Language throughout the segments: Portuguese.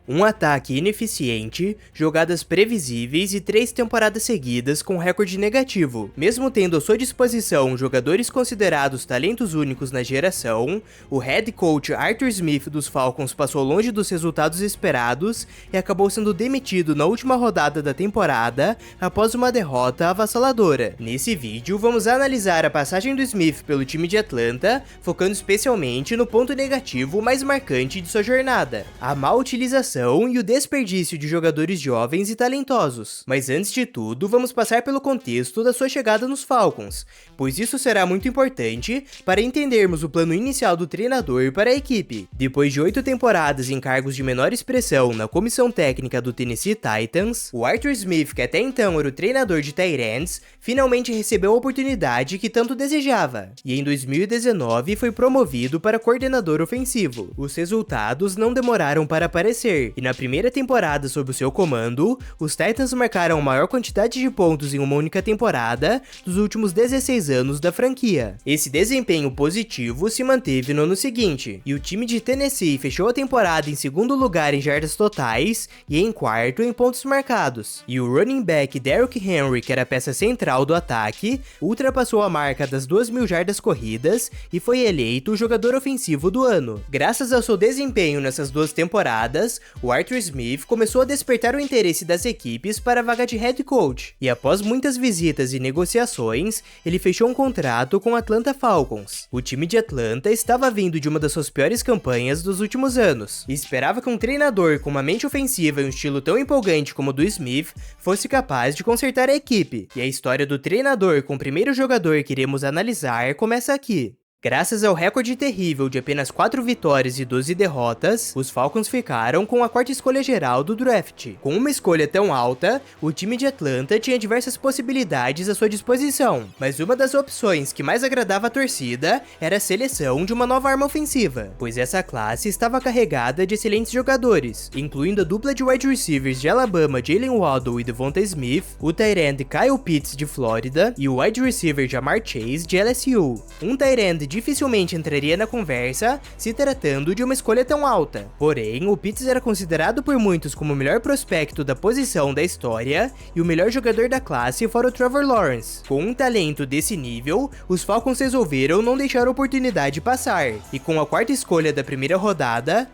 Um ataque ineficiente, jogadas previsíveis e 3 temporadas seguidas com recorde negativo. Mesmo tendo à sua disposição jogadores considerados talentos únicos na geração, o head coach Arthur Smith dos Falcons passou longe dos resultados esperados e acabou sendo demitido na última rodada da temporada após uma derrota avassaladora. Nesse vídeo, vamos analisar a passagem do Smith pelo time de Atlanta, focando especialmente no ponto negativo mais marcante de sua jornada: a má utilização e o desperdício de jogadores jovens e talentosos. Mas antes de tudo, vamos passar pelo contexto da sua chegada nos Falcons, pois isso será muito importante para entendermos o plano inicial do treinador para a equipe. Depois de 8 temporadas em cargos de menor expressão na comissão técnica do Tennessee Titans, o Arthur Smith, que até então era o treinador de tight ends, finalmente recebeu a oportunidade que tanto desejava, e em 2019 foi promovido para coordenador ofensivo. Os resultados não demoraram para aparecer, e na primeira temporada sob o seu comando, os Titans marcaram a maior quantidade de pontos em uma única temporada dos últimos 16 anos da franquia. Esse desempenho positivo se manteve no ano seguinte, e o time de Tennessee fechou a temporada em segundo lugar em jardas totais e em quarto em pontos marcados. E o running back Derrick Henry, que era a peça central do ataque, ultrapassou a marca das 2.000 jardas corridas e foi eleito o jogador ofensivo do ano. Graças ao seu desempenho nessas duas temporadas, o Arthur Smith começou a despertar o interesse das equipes para a vaga de head coach, e após muitas visitas e negociações, ele fechou um contrato com o Atlanta Falcons. O time de Atlanta estava vindo de uma das suas piores campanhas dos últimos anos, e esperava que um treinador com uma mente ofensiva e um estilo tão empolgante como o do Smith fosse capaz de consertar a equipe. E a história do treinador com o primeiro jogador que iremos analisar começa aqui. Graças ao recorde terrível de apenas 4 vitórias e 12 derrotas, os Falcons ficaram com a quarta escolha geral do draft. Com uma escolha tão alta, o time de Atlanta tinha diversas possibilidades à sua disposição, mas uma das opções que mais agradava a torcida era a seleção de uma nova arma ofensiva, pois essa classe estava carregada de excelentes jogadores, incluindo a dupla de wide receivers de Alabama Jalen Waddle e Devonta Smith, o tight end Kyle Pitts de Flórida e o wide receiver Ja'Marr Chase de LSU. Um tight end dificilmente entraria na conversa se tratando de uma escolha tão alta. Porém, o Pitts era considerado por muitos como o melhor prospecto da posição da história e o melhor jogador da classe fora o Trevor Lawrence. Com um talento desse nível, os Falcons resolveram não deixar a oportunidade passar, e com a quarta escolha da primeira rodada,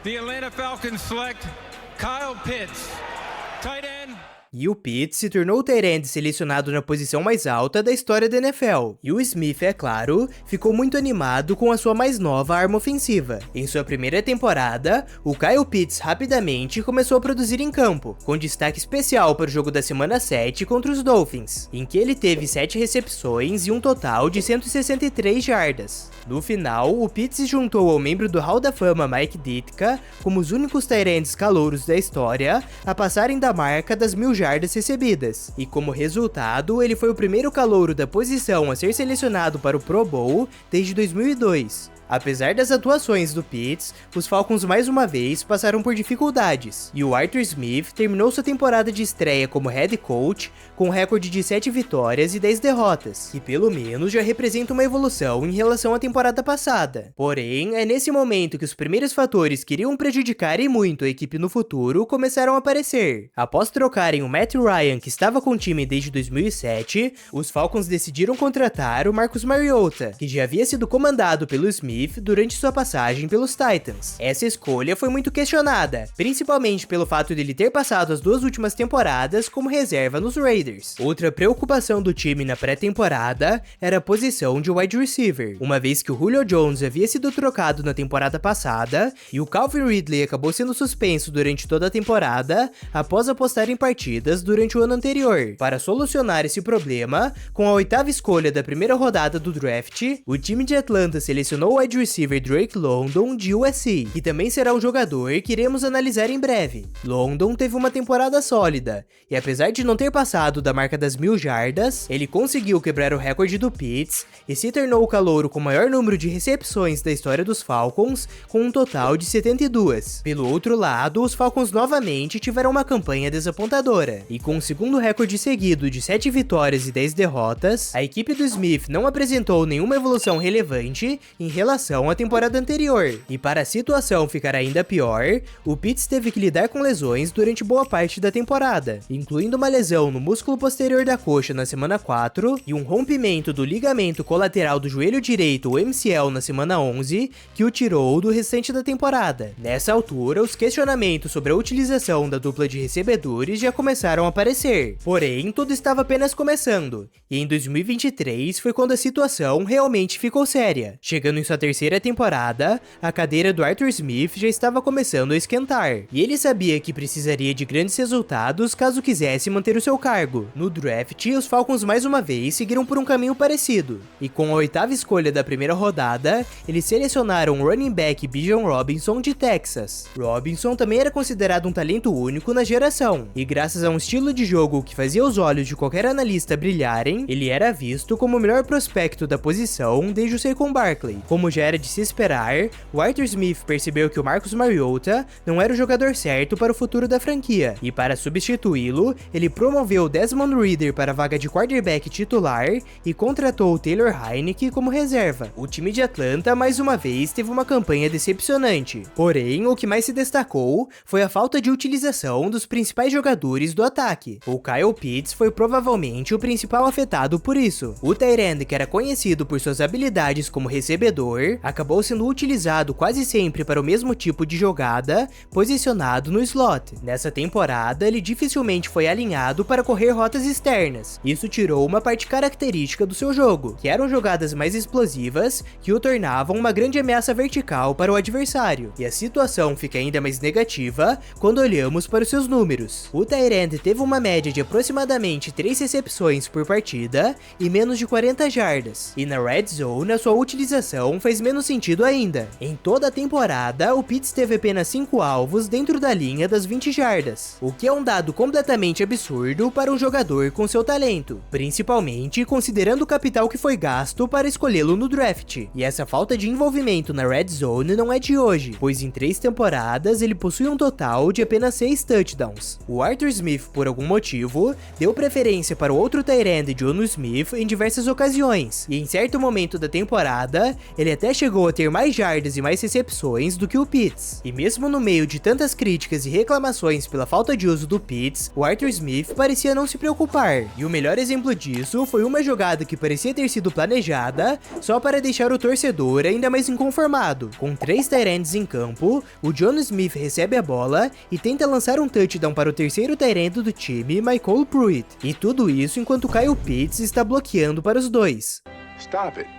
The Atlanta Falcons select Kyle Pitts, tight end. E o Pitts se tornou o tight end selecionado na posição mais alta da história da NFL. E o Smith, é claro, ficou muito animado com a sua mais nova arma ofensiva. Em sua primeira temporada, o Kyle Pitts rapidamente começou a produzir em campo, com destaque especial para o jogo da semana 7 contra os Dolphins, em que ele teve 7 recepções e um total de 163 jardas. No final, o Pitts se juntou ao membro do Hall da Fama Mike Ditka como os únicos tight ends calouros da história a passarem da marca das 1.000 jardas recebidas, e como resultado, ele foi o primeiro calouro da posição a ser selecionado para o Pro Bowl desde 2002. Apesar das atuações do Pitts, os Falcons mais uma vez passaram por dificuldades, e o Arthur Smith terminou sua temporada de estreia como head coach com um recorde de 7 vitórias e 10 derrotas, que pelo menos já representa uma evolução em relação à temporada passada. Porém, é nesse momento que os primeiros fatores que iriam prejudicar e muito a equipe no futuro começaram a aparecer. Após trocarem o Matt Ryan, que estava com o time desde 2007, os Falcons decidiram contratar o Marcus Mariota, que já havia sido comandado pelo Smith durante sua passagem pelos Titans. Essa escolha foi muito questionada, principalmente pelo fato de ele ter passado as 2 últimas temporadas como reserva nos Raiders. Outra preocupação do time na pré-temporada era a posição de wide receiver, uma vez que o Julio Jones havia sido trocado na temporada passada e o Calvin Ridley acabou sendo suspenso durante toda a temporada após apostar em partidas durante o ano anterior. Para solucionar esse problema, com a 8ª escolha da primeira rodada do draft, o time de Atlanta selecionou o wide receiver Drake London de USC, que também será um jogador que iremos analisar em breve. London teve uma temporada sólida, e apesar de não ter passado da marca das 1.000 jardas, ele conseguiu quebrar o recorde do Pitts e se tornou o calouro com o maior número de recepções da história dos Falcons, com um total de 72. Pelo outro lado, os Falcons novamente tiveram uma campanha desapontadora, e com o segundo recorde seguido de 7 vitórias e 10 derrotas, a equipe do Smith não apresentou nenhuma evolução relevante em relação relação à temporada anterior. E para a situação ficar ainda pior, o Pitts teve que lidar com lesões durante boa parte da temporada, incluindo uma lesão no músculo posterior da coxa na semana 4 e um rompimento do ligamento colateral do joelho direito, o MCL, na semana 11, que o tirou do restante da temporada. Nessa altura, os questionamentos sobre a utilização da dupla de recebedores já começaram a aparecer. Porém, tudo estava apenas começando, e em 2023 foi quando a situação realmente ficou séria. Chegando em sua terceira temporada, a cadeira do Arthur Smith já estava começando a esquentar, e ele sabia que precisaria de grandes resultados caso quisesse manter o seu cargo. No draft, os Falcons mais uma vez seguiram por um caminho parecido, e com a 8ª escolha da primeira rodada, eles selecionaram o running back Bijan Robinson de Texas. Robinson também era considerado um talento único na geração, e graças a um estilo de jogo que fazia os olhos de qualquer analista brilharem, ele era visto como o melhor prospecto da posição desde o Saquon Barkley. Como já era de se esperar, o Arthur Smith percebeu que o Marcus Mariota não era o jogador certo para o futuro da franquia, e para substituí-lo, ele promoveu Desmond Ridder para a vaga de quarterback titular e contratou Taylor Heinicke como reserva. O time de Atlanta mais uma vez teve uma campanha decepcionante, porém o que mais se destacou foi a falta de utilização dos principais jogadores do ataque. O Kyle Pitts foi provavelmente o principal afetado por isso. O tight end, que era conhecido por suas habilidades como recebedor, acabou sendo utilizado quase sempre para o mesmo tipo de jogada, posicionado no slot. Nessa temporada, ele dificilmente foi alinhado para correr rotas externas. Isso tirou uma parte característica do seu jogo, que eram jogadas mais explosivas, que o tornavam uma grande ameaça vertical para o adversário. E a situação fica ainda mais negativa quando olhamos para os seus números. O tight end teve uma média de aproximadamente 3 recepções por partida e menos de 40 jardas. E na Red Zone, a sua utilização faz menos sentido ainda. Em toda a temporada, o Pitts teve apenas 5 alvos dentro da linha das 20 jardas, o que é um dado completamente absurdo para um jogador com seu talento, principalmente considerando o capital que foi gasto para escolhê-lo no draft. E essa falta de envolvimento na Red Zone não é de hoje, pois em 3 temporadas ele possui um total de apenas 6 touchdowns. O Arthur Smith, por algum motivo, deu preferência para o outro tight end, Jonnu Smith, em diversas ocasiões, e em certo momento da temporada, ele até chegou a ter mais jardas e mais recepções do que o Pitts. E mesmo no meio de tantas críticas e reclamações pela falta de uso do Pitts, o Arthur Smith parecia não se preocupar. E o melhor exemplo disso foi uma jogada que parecia ter sido planejada só para deixar o torcedor ainda mais inconformado. Com 3 tight ends em campo, o Jonnu Smith recebe a bola e tenta lançar um touchdown para o terceiro tight end do time, Michael Pruitt. E tudo isso enquanto Kyle Pitts está bloqueando para os dois. Stop it.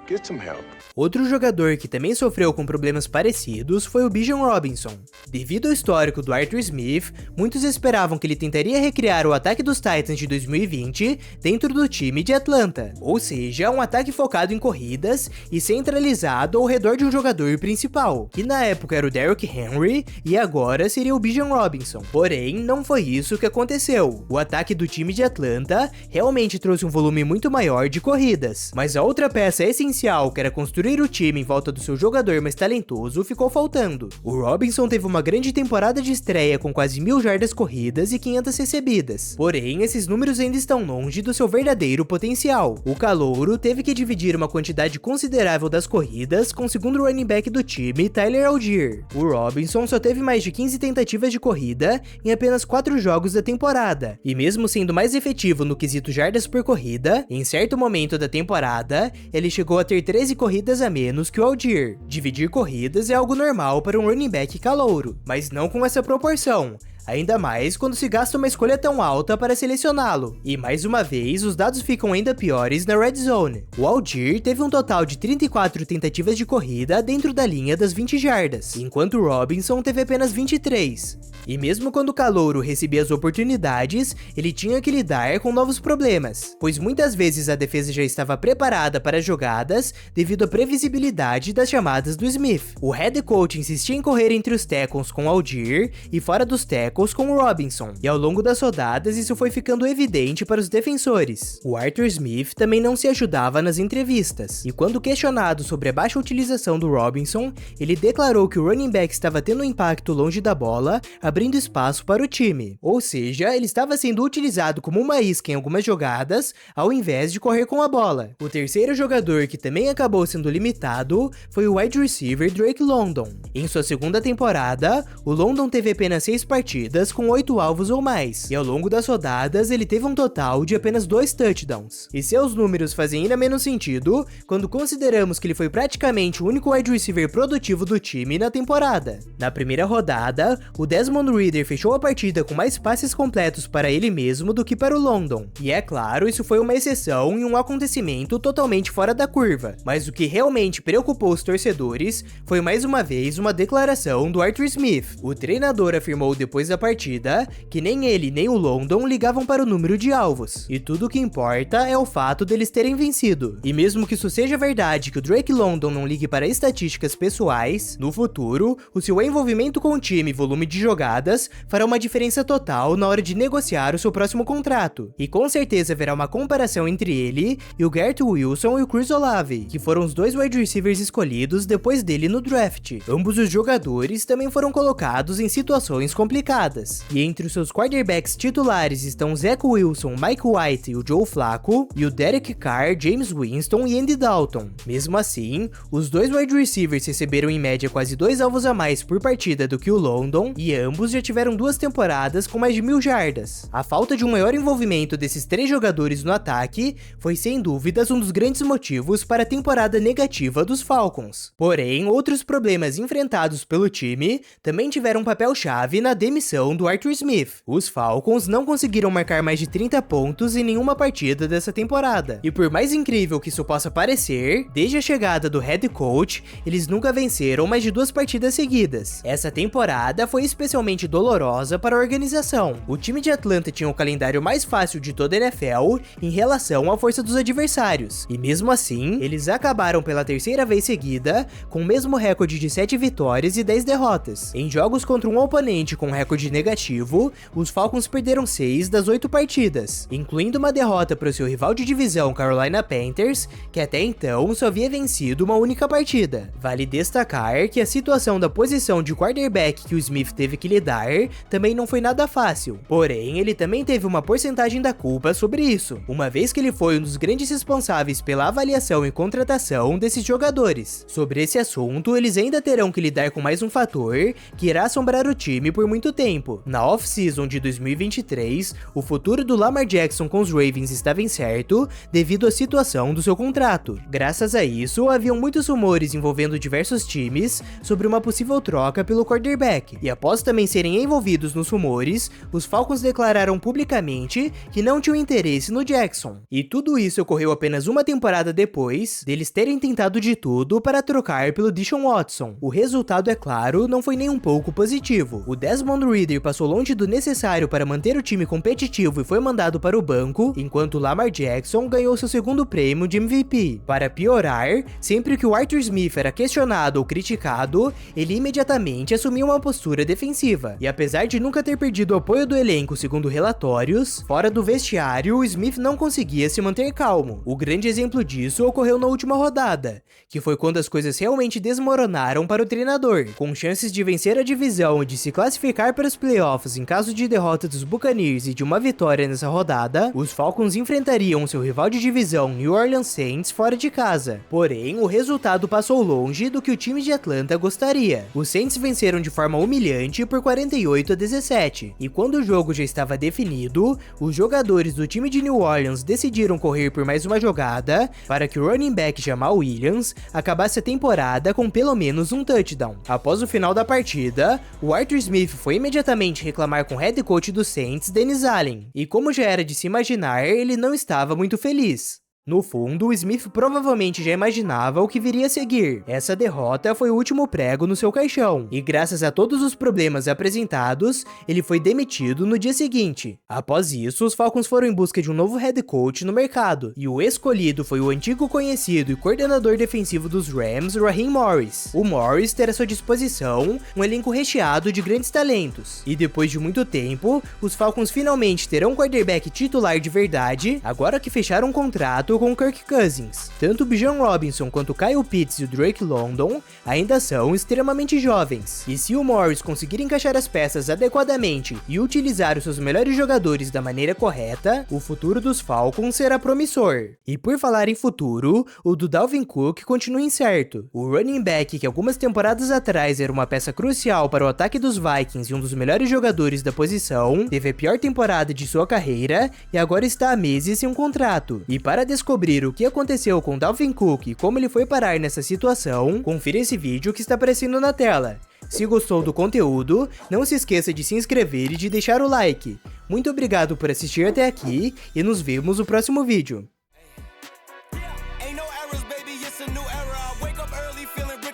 Get some help. Outro jogador que também sofreu com problemas parecidos foi o Bijan Robinson. Devido ao histórico do Arthur Smith, muitos esperavam que ele tentaria recriar o ataque dos Titans de 2020 dentro do time de Atlanta, ou seja, um ataque focado em corridas e centralizado ao redor de um jogador principal, que na época era o Derrick Henry e agora seria o Bijan Robinson. Porém, não foi isso que aconteceu. O ataque do time de Atlanta realmente trouxe um volume muito maior de corridas, mas a outra peça essencial, que era construir o time em volta do seu jogador mais talentoso, ficou faltando. O Robinson teve uma grande temporada de estreia com quase 1000 jardas corridas e 500 recebidas. Porém, esses números ainda estão longe do seu verdadeiro potencial. O calouro teve que dividir uma quantidade considerável das corridas com o segundo running back do time, Tyler Allgeier. O Robinson só teve mais de 15 tentativas de corrida em apenas 4 jogos da temporada, e mesmo sendo mais efetivo no quesito jardas por corrida, em certo momento da temporada, ele chegou a ter 13 corridas a menos que o Allgeier. Dividir corridas é algo normal para um running back calouro, mas não com essa proporção. Ainda mais quando se gasta uma escolha tão alta para selecioná-lo. E mais uma vez, os dados ficam ainda piores na Red Zone. O Allgeier teve um total de 34 tentativas de corrida dentro da linha das 20 jardas, enquanto o Robinson teve apenas 23. E mesmo quando o calouro recebia as oportunidades, ele tinha que lidar com novos problemas, pois muitas vezes a defesa já estava preparada para as jogadas devido à previsibilidade das chamadas do Smith. O head coach insistia em correr entre os tackles com o Allgeier e fora dos tackles com o Robinson, e ao longo das rodadas isso foi ficando evidente para os defensores. O Arthur Smith também não se ajudava nas entrevistas, e quando questionado sobre a baixa utilização do Robinson, ele declarou que o running back estava tendo um impacto longe da bola, abrindo espaço para o time. Ou seja, ele estava sendo utilizado como uma isca em algumas jogadas, ao invés de correr com a bola. O terceiro jogador que também acabou sendo limitado foi o wide receiver Drake London. Em sua segunda temporada, o London teve apenas 6 partidas com 8 alvos ou mais, e ao longo das rodadas ele teve um total de apenas 2 touchdowns. E seus números fazem ainda menos sentido quando consideramos que ele foi praticamente o único wide receiver produtivo do time na temporada. Na primeira rodada, o Desmond Ridder fechou a partida com mais passes completos para ele mesmo do que para o London. E é claro, isso foi uma exceção e um acontecimento totalmente fora da curva, mas o que realmente preocupou os torcedores foi mais uma vez uma declaração do Arthur Smith. O treinador afirmou depois da partida que nem ele nem o London ligavam para o número de alvos, e tudo o que importa é o fato deles terem vencido. E mesmo que isso seja verdade que o Drake London não ligue para estatísticas pessoais, no futuro, o seu envolvimento com o time e volume de jogadas fará uma diferença total na hora de negociar o seu próximo contrato. E com certeza haverá uma comparação entre ele e o Garrett Wilson e o Chris Olave, que foram os 2 wide receivers escolhidos depois dele no draft. Ambos os jogadores também foram colocados em situações complicadas. E entre os seus quarterbacks titulares estão Zach Wilson, Mike White e o Joe Flacco, e o Derek Carr, James Winston e Andy Dalton. Mesmo assim, os 2 wide receivers receberam em média quase 2 alvos a mais por partida do que o London, e ambos já tiveram 2 temporadas com mais de 1000 jardas. A falta de um maior envolvimento desses 3 jogadores no ataque foi sem dúvidas um dos grandes motivos para a temporada negativa dos Falcons. Porém, outros problemas enfrentados pelo time também tiveram um papel-chave na demissão do Arthur Smith. Os Falcons não conseguiram marcar mais de 30 pontos em nenhuma partida dessa temporada. E por mais incrível que isso possa parecer, desde a chegada do head coach, eles nunca venceram mais de 2 partidas seguidas. Essa temporada foi especialmente dolorosa para a organização. O time de Atlanta tinha o calendário mais fácil de toda a NFL em relação à força dos adversários, e mesmo assim, eles acabaram pela terceira vez seguida com o mesmo recorde de 7 vitórias e 10 derrotas. Em jogos contra um oponente com recorde negativo, os Falcons perderam 6 das 8 partidas, incluindo uma derrota para o seu rival de divisão Carolina Panthers, que até então só havia vencido uma única partida. Vale destacar que a situação da posição de quarterback que o Smith teve que lidar também não foi nada fácil, porém ele também teve uma porcentagem da culpa sobre isso, uma vez que ele foi um dos grandes responsáveis pela avaliação e contratação desses jogadores. Sobre esse assunto, eles ainda terão que lidar com mais um fator que irá assombrar o time por muito tempo. Na off-season de 2023, o futuro do Lamar Jackson com os Ravens estava incerto devido à situação do seu contrato. Graças a isso, haviam muitos rumores envolvendo diversos times sobre uma possível troca pelo quarterback, e após também serem envolvidos nos rumores, os Falcons declararam publicamente que não tinham interesse no Jackson. E tudo isso ocorreu apenas uma temporada depois deles terem tentado de tudo para trocar pelo Deshaun Watson. O resultado, é claro, não foi nem um pouco positivo. O Desmond Ridder passou longe do necessário para manter o time competitivo e foi mandado para o banco, enquanto o Lamar Jackson ganhou seu segundo prêmio de MVP. Para piorar, sempre que o Arthur Smith era questionado ou criticado, ele imediatamente assumia uma postura defensiva. E apesar de nunca ter perdido o apoio do elenco segundo relatórios, fora do vestiário, o Smith não conseguia se manter calmo. O grande exemplo disso ocorreu na última rodada, que foi quando as coisas realmente desmoronaram para o treinador. Com chances de vencer a divisão e de se classificar para os playoffs em caso de derrota dos Buccaneers e de uma vitória nessa rodada, os Falcons enfrentariam seu rival de divisão New Orleans Saints fora de casa. Porém, o resultado passou longe do que o time de Atlanta gostaria. Os Saints venceram de forma humilhante por 48-17, e quando o jogo já estava definido, os jogadores do time de New Orleans decidiram correr por mais uma jogada para que o running back Jamal Williams acabasse a temporada com pelo menos um touchdown. Após o final da partida, o Arthur Smith foi imediatamente reclamar com o head coach dos Saints, Dennis Allen, e como já era de se imaginar, ele não estava muito feliz. No fundo, o Smith provavelmente já imaginava o que viria a seguir. Essa derrota foi o último prego no seu caixão, e graças a todos os problemas apresentados, ele foi demitido no dia seguinte. Após isso, os Falcons foram em busca de um novo head coach no mercado, e o escolhido foi o antigo conhecido e coordenador defensivo dos Rams, Raheem Morris. O Morris terá à sua disposição um elenco recheado de grandes talentos, e depois de muito tempo, os Falcons finalmente terão um quarterback titular de verdade, agora que fecharam um contrato junto com Kirk Cousins. Tanto o Bijan Robinson quanto o Kyle Pitts e o Drake London ainda são extremamente jovens, e se o Morris conseguir encaixar as peças adequadamente e utilizar os seus melhores jogadores da maneira correta, o futuro dos Falcons será promissor. E por falar em futuro, o do Dalvin Cook continua incerto. O running back que algumas temporadas atrás era uma peça crucial para o ataque dos Vikings e um dos melhores jogadores da posição, teve a pior temporada de sua carreira e agora está há meses sem um contrato. E para descobrir o que aconteceu com Dalvin Cook e como ele foi parar nessa situação, confira esse vídeo que está aparecendo na tela. Se gostou do conteúdo, não se esqueça de se inscrever e de deixar o like. Muito obrigado por assistir até aqui e nos vemos no próximo vídeo.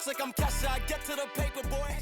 Like I'm Kesha, I get to the paper, boy.